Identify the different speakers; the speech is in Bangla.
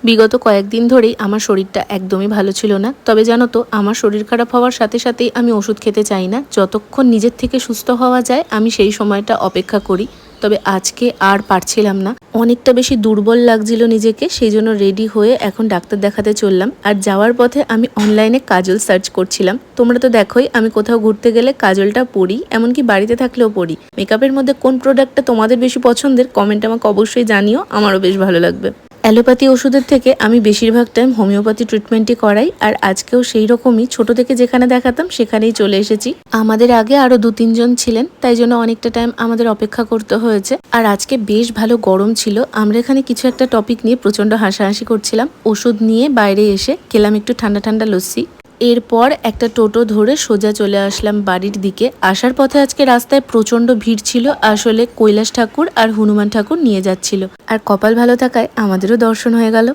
Speaker 1: বিগত কয়েকদিন ধরেই আমার শরীরটা একদমই ভালো ছিল না। তবে জানো তো, আমার শরীর খারাপ হওয়ার সাথে সাথেই আমি ওষুধ খেতে চাই না। যতক্ষণ নিজের থেকে সুস্থ হওয়া যায় আমি সেই সময়টা অপেক্ষা করি। তবে আজকে আর পারছিলাম না, অনেকটা বেশি দুর্বল লাগছিল নিজেকে। সেই জন্য রেডি হয়ে এখন ডাক্তার দেখাতে চললাম। আর যাওয়ার পথে আমি অনলাইনে কাজল সার্চ করছিলাম। তোমরা তো দেখোই আমি কোথাও ঘুরতে গেলে কাজলটা পরি, এমনকি বাড়িতে থাকলেও পরি। মেকআপের মধ্যে কোন প্রোডাক্টটা তোমাদের বেশি পছন্দের কমেন্ট আমাকে অবশ্যই জানিও, আমারও বেশ ভালো লাগবে। অ্যালোপ্যাথি ওষুধের থেকে আমি বেশিরভাগ টাইম হোমিওপ্যাথি ট্রিটমেন্টই করাই। আর আজকেও সেই রকমই ছোট থেকে যেখানে দেখাতাম সেখানেই চলে এসেছি। আমাদের আগে আরো 2-3 জন ছিলেন, তাই জন্য অনেকটা টাইম আমাদের অপেক্ষা করতে হয়েছে। আর আজকে বেশ ভালো গরম ছিল। আমরা এখানে কিছু একটা টপিক নিয়ে প্রচন্ড হাসাহাসি করছিলাম। ওষুধ নিয়ে বাইরে এসে খেলাম একটু ঠান্ডা ঠান্ডা লস্যি। এরপর একটা টোটো ধরে সোজা চলে আসলাম বাড়ির দিকে। আসার পথে আজকে রাস্তায় প্রচন্ড ভিড় ছিল, আসলে কৈলাস ঠাকুর আর হনুমান ঠাকুর নিয়ে যাচ্ছিল। আর কপাল ভালো থাকায় আমাদেরও দর্শন হয়ে গেল।